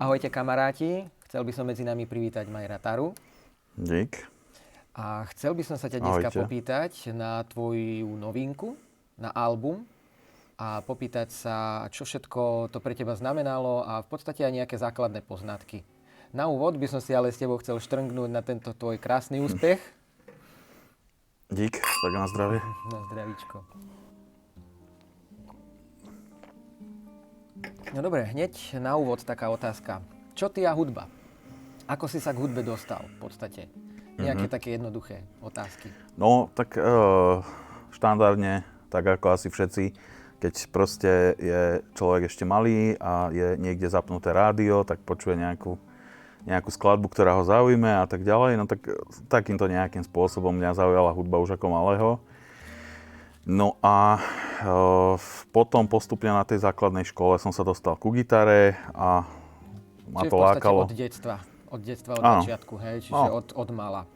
Ahojte kamaráti, chcel by som medzi nami privítať Majra Taru. Dík. A chcel by som sa ťa dneska Ahojte. popýtať na tvoju novinku, na album a popýtať sa, čo všetko to pre teba znamenalo a v podstate aj nejaké základné poznatky. Na úvod by som si ale s tebou chcel štrngnúť na tento tvoj krásny úspech. Dík, tak na zdravie. Na zdravíčko. No dobre, hneď na úvod taká otázka. Čo ty a hudba? Ako si sa k hudbe dostal v podstate? Nejaké také jednoduché otázky. No, tak štandardne, tak ako asi všetci, keď proste je človek ešte malý a je niekde zapnuté rádio, tak počuje nejakú skladbu, ktorá ho zaujme a tak ďalej. No tak takýmto nejakým spôsobom mňa zaujala hudba už ako malého. No a potom postupne na tej základnej škole som sa dostal ku gitare a ma to lákalo. Čiže v podstate od detstva, od Áno. začiatku, hej? Čiže od mala.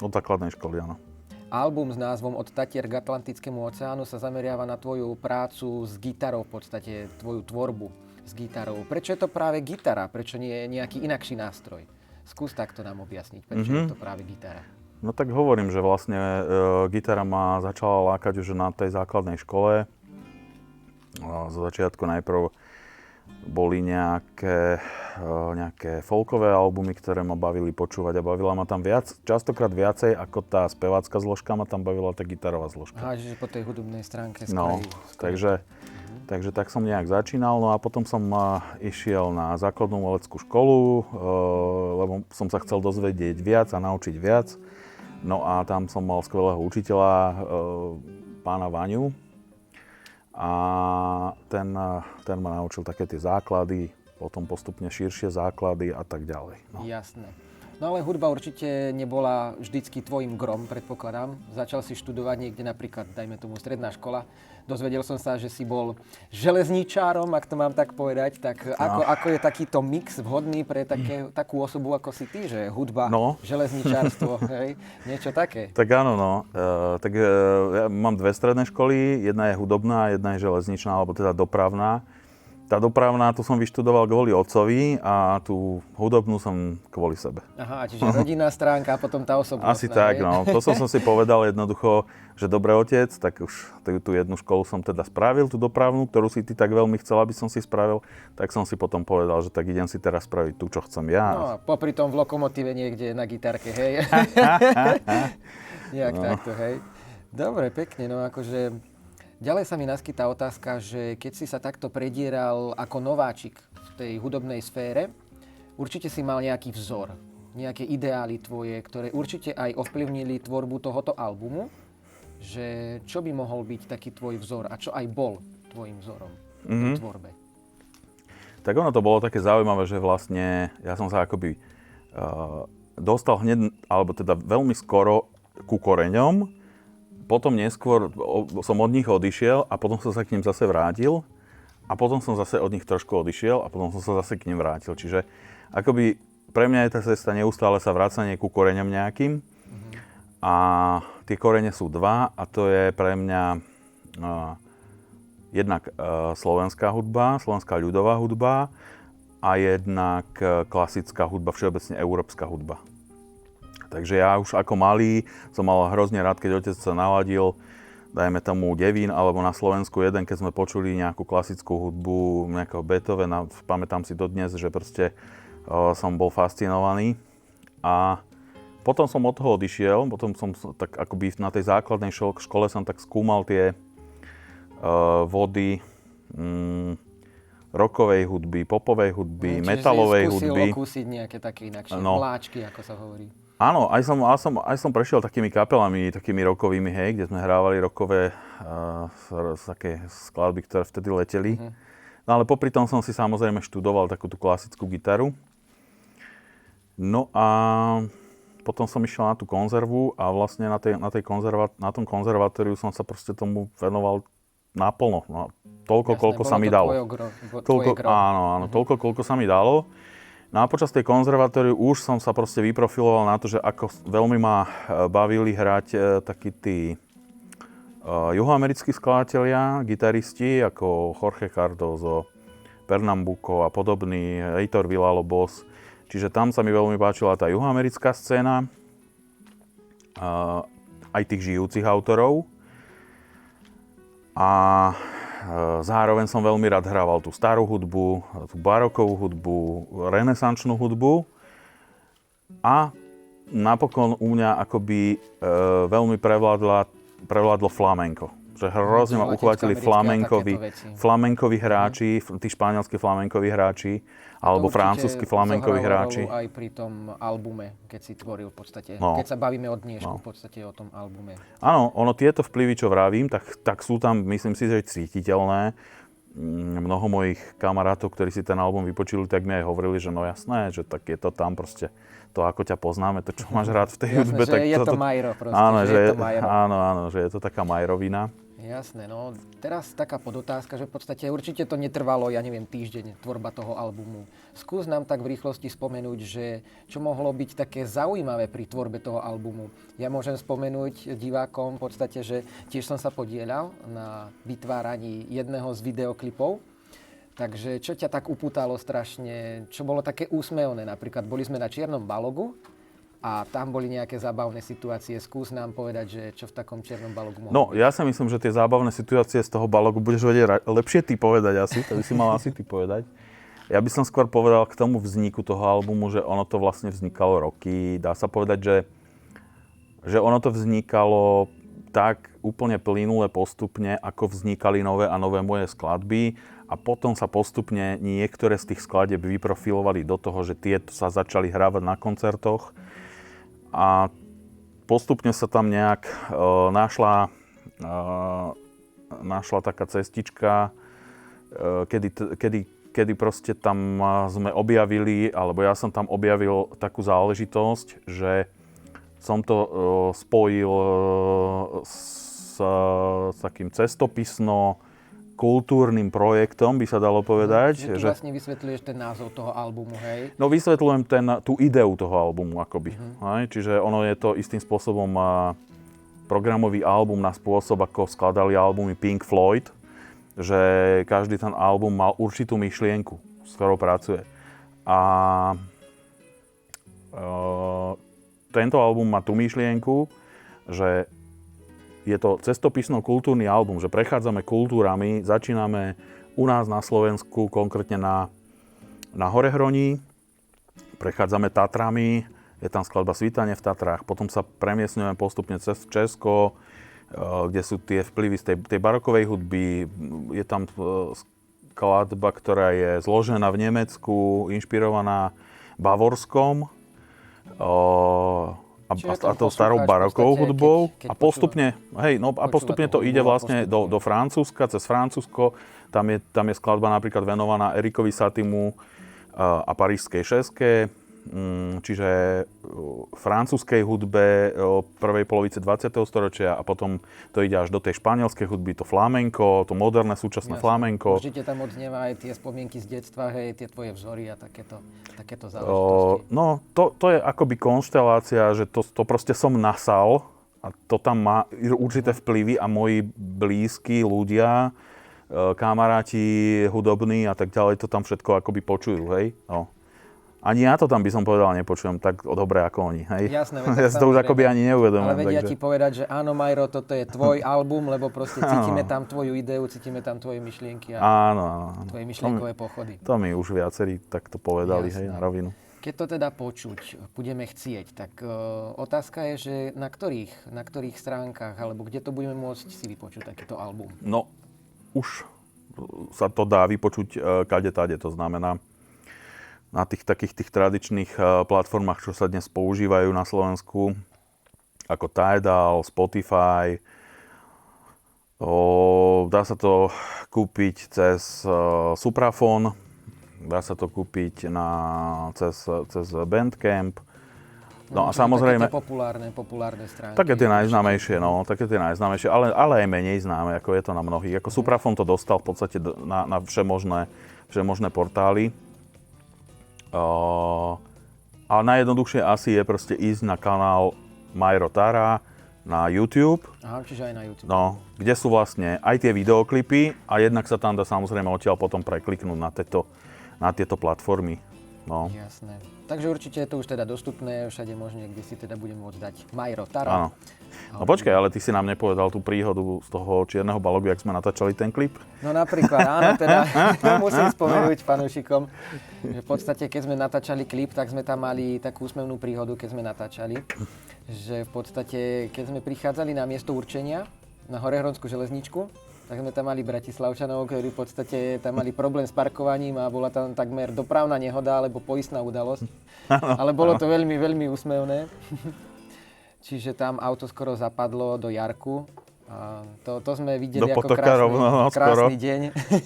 Od základnej školy, áno. Album s názvom Od Tatier k Atlantickému oceánu sa zameriava na tvoju prácu s gitarou, v podstate tvoju tvorbu s gitarou. Prečo je to práve gitara? Prečo nie je nejaký inakší nástroj? Skús takto nám objasniť, prečo je to práve gitara. No tak hovorím, že vlastne gitara ma začala lákať už na tej základnej škole. Zo začiatku najprv boli nejaké folkové albumy, ktoré ma bavili počúvať a bavila ma tam častokrát viacej ako tá spevácka zložka, ma tam bavila tá gitarová zložka. Aha, čiže po tej hudobnej stránke No, takže tak som nejak začínal, no a potom som išiel na základnú umeleckú školu, lebo som sa chcel dozvedieť viac a naučiť viac. No a tam som mal skvelého učiteľa, pána Vaňu. A ten ma naučil také tie základy, potom postupne širšie základy a tak ďalej. No. Jasné. No ale hudba určite nebola vždycky tvojim grom, predpokladám. Začal si študovať niekde napríklad, dajme tomu, stredná škola. Dozvedel som sa, že si bol železničárom, ak to mám tak povedať. Tak ako je takýto mix vhodný pre takú osobu ako si ty, že hudba, železničárstvo, hej? Niečo také? Tak áno, no. Ja mám dve stredné školy, jedna je hudobná, jedna je železničná, alebo teda dopravná. Tá dopravná, tu som vyštudoval kvôli otcovi a tú hudobnú som kvôli sebe. Aha, čiže rodinná stránka a potom tá osobnostná. Asi tak, no. To som si povedal jednoducho, že dobre otec, tak už tú jednu školu som teda spravil, tú dopravnú, ktorú si ty tak veľmi chcel, aby som si spravil, tak som si potom povedal, že tak idem si teraz spraviť tú, čo chcem ja. No a popri tom v lokomotíve niekde na gitarke, hej? Nejak takto, hej? Dobre, pekne, no akože... Ďalej sa mi naskytá otázka, že keď si sa takto predieral ako nováčik v tej hudobnej sfére, určite si mal nejaký vzor, nejaké ideály tvoje, ktoré určite aj ovplyvnili tvorbu tohoto albumu, že čo by mohol byť taký tvoj vzor a čo aj bol tvojim vzorom v tvorbe? Tak ono to bolo také zaujímavé, že vlastne ja som sa akoby dostal hneď, alebo teda veľmi skoro ku koreňom. Potom neskôr som od nich odišiel a potom som sa k ním zase vrátil. A potom som zase od nich trošku odišiel a potom som sa zase k ním vrátil. Čiže akoby pre mňa je tá cesta neustále sa vracanie ku koreňom nejakým. A tie korene sú dva a to je pre mňa jednak slovenská hudba, slovenská ľudová hudba a jednak klasická hudba, všeobecne európska hudba. Takže ja už ako malý som mal hrozne rád, keď otec sa naladil, dajme tomu Devín, alebo na Slovensku jeden, keď sme počuli nejakú klasickú hudbu, nejakého Beethovena, pamätám si dodnes, že proste som bol fascinovaný. A potom som od toho odišiel, potom som tak akoby na tej základnej škole som tak skúmal tie vody rockovej hudby, popovej hudby, metalovej hudby. Čiže si skúsil okúsiť nejaké také inakšie vláčky, ako sa hovorí. Áno, aj som prešiel takými kapelami, takými rockovými, hej, kde sme hrávali rockové také skladby, ktoré vtedy leteli. No ale popri tom som si samozrejme študoval takú tú klasickú gitaru. No a potom som išiel na tú konzervu a vlastne na tom konzervatóriu som sa proste tomu venoval naplno. No, toľko, koľko sa mi dalo. Áno, toľko, koľko sa mi dalo. No a počas tej konzervatóriu už som sa proste vyprofiloval na to, že ako veľmi ma bavili hrať takí tí juhoamerickí skladatelia, gitaristi ako Jorge Cardozo, Pernambuco a podobný, Heitor Villa-Lobos. Čiže tam sa mi veľmi páčila tá juhoamerická scéna, aj tých žijúcich autorov. A zároveň som veľmi rád hrával tú starú hudbu, tú barokovú hudbu, renesančnú hudbu. A napokon u mňa akoby veľmi prevládlo flamenko. Že hrozne ma uchvátili flamenkoví hráči, tí španielskí flamenkoví hráči, alebo francúzski flamenkoví hráči. Aj pri tom albume, keď si tvoril v podstate, keď sa bavíme o dnešku v podstate o tom albume. Áno, ono tieto vplyvy, čo vravím, tak sú tam, myslím si, že cítiteľné. Mnoho mojich kamarátov, ktorí si ten album vypočuli, tak mi aj hovorili, že no jasné, že tak je to tam proste to, ako ťa poznáme, to, čo máš rád v tej hudbe. Jasné, že je to Majro proste, áno, že je to Majro. Áno, že je to taká Majrovina. Jasné, no teraz taká podotázka, že v podstate určite to netrvalo, ja neviem, týždeň tvorba toho albumu. Skús nám tak v rýchlosti spomenúť, že čo mohlo byť také zaujímavé pri tvorbe toho albumu. Ja môžem spomenúť divákom v podstate, že tiež som sa podieľal na vytváraní jedného z videoklipov. Takže čo ťa tak upútalo strašne, čo bolo také úsmevné? Napríklad boli sme na Čiernom balogu a tam boli nejaké zábavné situácie. Skús nám povedať, že čo v takom Čiernom balogu mohlo No, byť. ja si myslím, že tie zábavné situácie z toho balogu budeš vedieť lepšie ty povedať asi, to by si mal asi ty povedať. Ja by som skôr povedal k tomu vzniku toho albumu, že ono to vlastne vznikalo roky. Dá sa povedať, že ono to vznikalo tak úplne plynule postupne, ako vznikali nové a nové moje skladby. A potom sa postupne niektoré z tých skladieb vyprofilovali do toho, že tieto sa začali hrávať na koncertoch. A postupne sa tam nejak našla taká cestička, kedy proste tam sme objavili, alebo ja som tam objavil takú záležitosť, že som to spojil s takým cestopisno kultúrnym projektom, by sa dalo povedať. Že tu vlastne vysvetľuješ ten názov toho albumu, hej? No vysvetľujem tú ideu toho albumu, akoby. Hej? Čiže ono je to istým spôsobom programový album na spôsob, ako skladali albumy Pink Floyd, že každý ten album mal určitú myšlienku, s ktorou pracuje. A tento album má tú myšlienku, že je to cestopisno-kultúrny album, že prechádzame kultúrami, začíname u nás na Slovensku, konkrétne na Horehroní, prechádzame Tatrami, je tam skladba Svítanie v Tatrách, potom sa premiestňujeme postupne cez Česko, kde sú tie vplyvy z tej barokovej hudby, je tam skladba, ktorá je zložená v Nemecku, inšpirovaná Bavorskom, a tou starou barokovou hudbou a postupne, postupne to ide vlastne do Francúzska, cez Francúzsko. Tam je skladba napríklad venovaná Erikovi Satimu a parížskej šeske, čiže francúzskej hudbe prvej polovice 20. storočia a potom to ide až do tej španielskej hudby, to flamenko, to moderné súčasné flamenko. Určite tam odznieva aj tie spomienky z detstva, hej, tie tvoje vzory a takéto záležitosti. No, to je akoby konštelácia, že to proste som nasal a to tam má určité vplyvy a moji blízki ľudia, kamaráti hudobní a tak ďalej, to tam všetko akoby počujú, hej. No. Ani ja to tam by som povedal nepočujem tak dobre ako oni, hej? Jasné, ja si to už akoby ani neuvedomujem. Ale vedia ti povedať, že áno, Majro, toto je tvoj album, lebo proste cítime tam tvoju ideu, cítime tam tvoje myšlienky a tvoje myšlienkové pochody. To mi už viacerí takto povedali, hej, na rovinu. Keď to teda počuť, budeme chcieť, tak otázka je, že na ktorých stránkach, alebo kde to budeme môcť si vypočuť takýto album? No, už sa to dá vypočuť kade-tade, to znamená na tých tradičných platformách, čo sa dnes používajú na Slovensku, ako Tidal, Spotify. Dá sa to kúpiť cez Suprafon, dá sa to kúpiť cez Bandcamp. No a samozrejme... Také tie populárne stránky. Také tie najznámejšie, ale aj menej známe, ako je to na mnohých. Ako Suprafon to dostal v podstate na všemožné portály. A najjednoduchšie asi je proste ísť na kanál Majro Tara, na YouTube. Aha, čiže aj na YouTube. No, kde sú vlastne aj tie videoklipy a jednak sa tam dá samozrejme odtiaľ potom prekliknúť na tieto platformy. No. Jasné. Takže určite je to už teda dostupné všade možne, kde si teda budem môcť dať Majro Taro. Áno. No počkaj, ale ty si nám nepovedal tú príhodu z toho čierneho balogu, jak sme natáčali ten klip? No napríklad, áno, teda musím spomenúť fanúšikom, že v podstate, keď sme natáčali klip, tak sme tam mali takú úsmevnú príhodu, keď sme natáčali, že v podstate, keď sme prichádzali na miesto určenia, na Horehronskú železničku, tak sme tam mali Bratislavčanov, ktorí v podstate tam mali problém s parkovaním a bola tam takmer dopravná nehoda alebo poistná udalosť. Ale bolo to veľmi, veľmi úsmevné. Čiže tam auto skoro zapadlo do jarku. A to sme videli do ako krásny deň.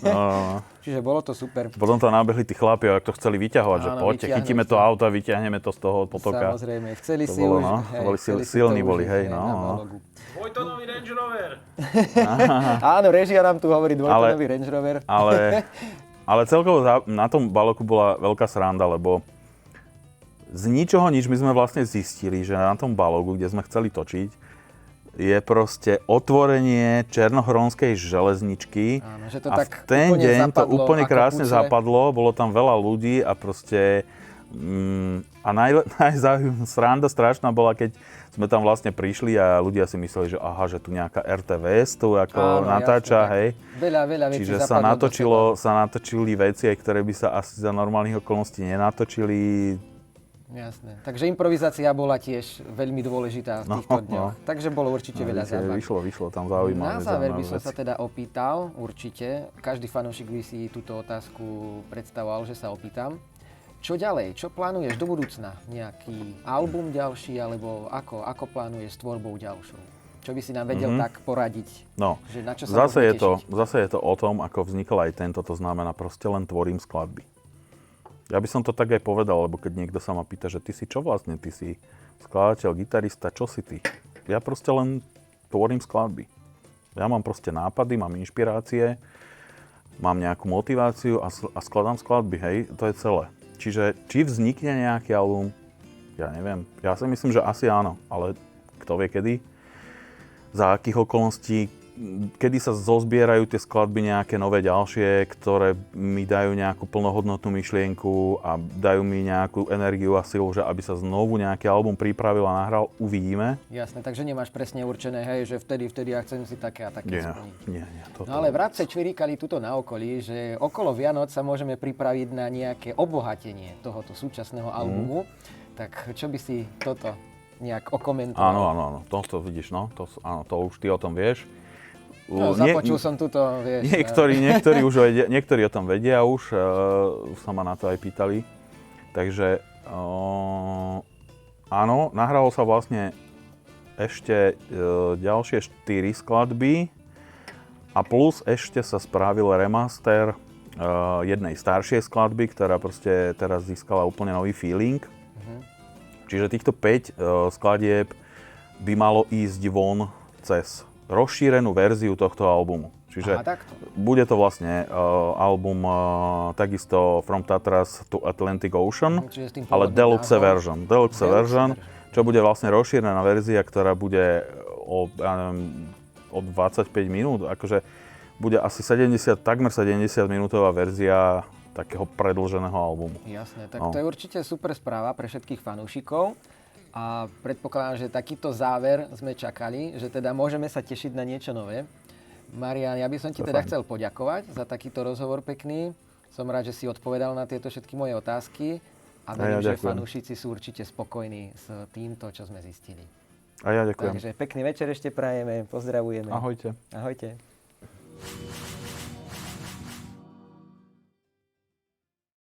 No. Čiže bolo to super. Potom tam nábehli tí chlapi, ak to chceli vyťahovať, že poďte, chytíme to auto a vyťahneme to z toho potoka. Samozrejme, chceli si bolo, už. No, hej, boli silní boli, hej, no. Dvojtonový Range Rover. Áno, režia nám tu hovorí dvojtonový Range Rover. Ale celkovo na tom baloku bola veľká sranda, lebo z ničoho nič my sme vlastne zistili, že na tom balogu, kde sme chceli točiť, je proste otvorenie Černohronskej železničky. Áno, že to a tak v ten deň to úplne krásne pucle. zapadlo, bolo tam veľa ľudí a proste a sranda strašná bola, keď sme tam vlastne prišli a ľudia si mysleli, že aha, že tu nejaká RTVS tu ako natáča, jasne, hej. Veľa vecí čiže zapadlo sa natočili veci, ktoré by sa asi za normálnych okolností nenatočili. Jasné. Takže improvizácia bola tiež veľmi dôležitá v týchto dňoch. Takže bolo určite veľa zábav. Vyšlo tam zaujímavé. Na záver by som sa teda opýtal, určite, každý fanúšik by si túto otázku predstavoval, že sa opýtam. Čo ďalej? Čo plánuješ do budúcna? Nejaký album ďalší, alebo ako plánuješ s tvorbou ďalšou? Čo by si nám vedel tak poradiť? No, že na čo sa zase je to o tom, ako vznikol aj tento, to znamená proste len tvorím skladby. Ja by som to tak aj povedal, lebo keď niekto sa ma pýta, že ty si čo vlastne? Ty si skladateľ, gitarista, čo si ty? Ja proste len tvorím skladby. Ja mám proste nápady, mám inšpirácie, mám nejakú motiváciu a skladám skladby, hej, to je celé. Čiže či vznikne nejaký album, ja neviem. Ja si myslím, že asi áno, ale kto vie kedy, za akých okolností, kedy sa zozbierajú tie skladby nejaké nové ďalšie, ktoré mi dajú nejakú plnohodnotnú myšlienku a dajú mi nejakú energiu a silu, že aby sa znovu nejaký album pripravil a nahral, uvidíme. Jasné, takže nemáš presne určené, hej, že vtedy ja chcem si také a také splniť. Nie. No ale vrabce čvirikali tuto na okolí, že okolo Vianoc sa môžeme pripraviť na nejaké obohatenie tohoto súčasného albumu. Tak čo by si toto nejak okomentoval? Áno, to vidíš, no, to už ty o tom vieš. No, započul som tuto, vieš. Niektorí o tom vedia už sa ma na to aj pýtali. Takže áno, nahralo sa vlastne ešte ďalšie 4 skladby a plus ešte sa spravil remaster jednej staršej skladby, ktorá proste teraz získala úplne nový feeling. Čiže týchto 5 skladieb by malo ísť von cez rozšírenú verziu tohto albumu. Čiže bude to vlastne album takisto From Tatras to Atlantic Ocean, ale deluxe version. Čo bude vlastne rozšírená verzia, ktorá bude o 25 minút. Akože bude asi takmer 70 minútová verzia takého predĺženého albumu. Jasné, tak to je určite super správa pre všetkých fanúšikov. A predpokladám, že takýto záver sme čakali, že teda môžeme sa tešiť na niečo nové. Marián, ja by som ti teda chcel poďakovať za takýto rozhovor pekný. Som rád, že si odpovedal na tieto všetky moje otázky. A verím, že fanúšici sú určite spokojní s týmto, čo sme zistili. A ja ďakujem. Takže pekný večer ešte prajeme, pozdravujeme. Ahojte. Ahojte.